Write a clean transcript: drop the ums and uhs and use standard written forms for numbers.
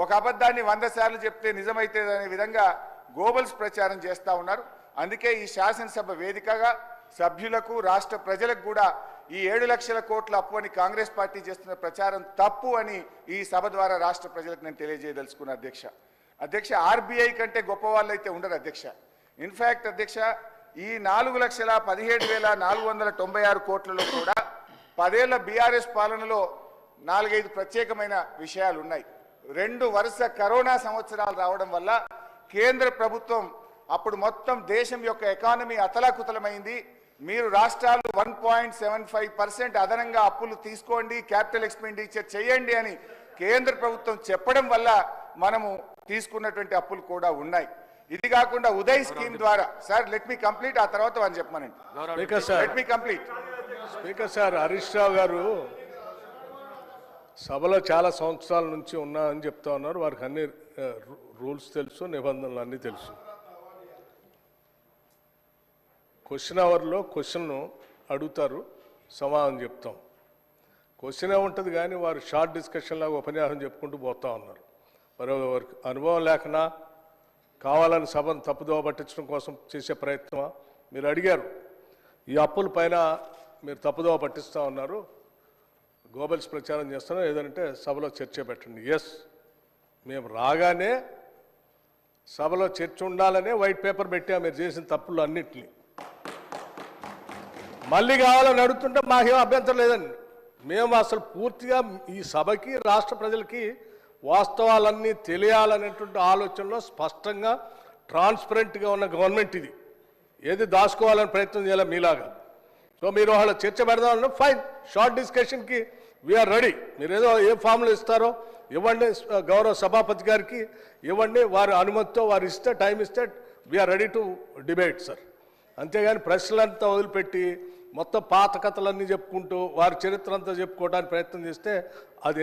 ఒక అబద్ధాన్ని 100 సార్లు చెప్తే నిజమైతే అనే విధంగా గోబల్స్ ప్రచారం చేస్తూ ఉన్నారు. అందుకే ఈ శాసనసభ వేదికగా సభ్యులకు రాష్ట్ర ప్రజలకు కూడా ఈ 7 లక్షల కోట్ల అప్పు అని కాంగ్రెస్ పార్టీ చేస్తున్న ప్రచారం తప్పు అని ఈ సభ ద్వారా రాష్ట్ర ప్రజలకు నేను తెలియజేయదలుచుకున్న అధ్యక్ష ఆర్బీఐ కంటే గొప్ప వాళ్ళు అయితే ఉండరు అధ్యక్ష. ఇన్ఫ్యాక్ట్ అధ్యక్ష ఈ 4,17,496 కోట్లలో కూడా 10 ఏళ్ల బీఆర్ఎస్ పాలనలో 4-5 ప్రత్యేకమైన విషయాలు ఉన్నాయి. 2 వరుస కరోనా సంవత్సరాలు రావడం వల్ల కేంద్ర ప్రభుత్వం అప్పుడు మొత్తం దేశం యొక్క ఎకానమీ అతలాకుతలమైంది. మీరు రాష్ట్రాలు 1.75% అదనంగా అప్పులు తీసుకోండి, క్యాపిటల్ ఎక్స్పెండిచర్ చేయండి అని కేంద్ర ప్రభుత్వం చెప్పడం వల్ల మనము తీసుకున్నటువంటి అప్పులు కూడా ఉన్నాయి. ఇది కాకుండా ఉదయ్ స్కీమ్ ద్వారా సార్ లెట్ మీ కంప్లీట్, ఆ తర్వాత అని చెప్పమనండి. Let me complete. Speaker sir, Harish Rao గారు సభలో చాలా సంవత్సరాల నుంచి ఉన్నా అని చెప్తా ఉన్నారు. వారికి అన్ని రూల్స్ తెలుసు, నిబంధనలు అన్నీ తెలుసు. క్వశ్చన్ అవర్లో క్వశ్చన్ అడుగుతారు, సమాధానం చెప్తాం. క్వశ్చన్ ఉంటుంది కానీ వారు షార్ట్ డిస్కషన్ లాగా ఉపన్యాసం చెప్పుకుంటూ పోతా ఉన్నారు. మరి వారికి అనుభవం లేకనా కావాలని సభను తప్పుదోవ పట్టించడం కోసం చేసే ప్రయత్నమా? మీరు అడిగారు, ఈ అప్పుల పైన మీరు తప్పుదోవ పట్టిస్తూ ఉన్నారు, గోబల్స్ ప్రచారం చేస్తున్నాం, ఏదంటే సభలో చర్చ పెట్టండి. ఎస్, మేము రాగానే సభలో చర్చ ఉండాలనే వైట్ పేపర్ పెట్టా మీరు చేసిన తప్పులు అన్నింటినీ. మళ్ళీ కావాలని అడుగుతుంటే మాకేం అభ్యంతరం లేదండి. మేము అసలు పూర్తిగా ఈ సభకి రాష్ట్ర ప్రజలకి వాస్తవాలన్నీ తెలియాలనేటువంటి ఆలోచనలో స్పష్టంగా ట్రాన్స్పరెంట్గా ఉన్న గవర్నమెంట్ ఇది. ఏది దాచుకోవాలని ప్రయత్నం చేయాలి మీలాగా. సో మీరు వాళ్ళ చర్చ పెడదామన్నా ఫైన్, షార్ట్ డిస్కషన్కి వీఆర్ రెడీ. మీరు ఏదో ఏ ఫామ్లో ఇస్తారో ఇవ్వండి, గౌరవ సభాపతి గారికి ఇవ్వండి, వారి అనుమతితో వారు ఇస్తే టైం ఇస్తే we are ready to debate sir. అంతేగాని ప్రశ్నలంతా వదిలిపెట్టి మొత్తం పాత కథలన్నీ చెప్పుకుంటూ వారి చరిత్ర అంతా చెప్పుకోవడానికి ప్రయత్నం చేస్తే అది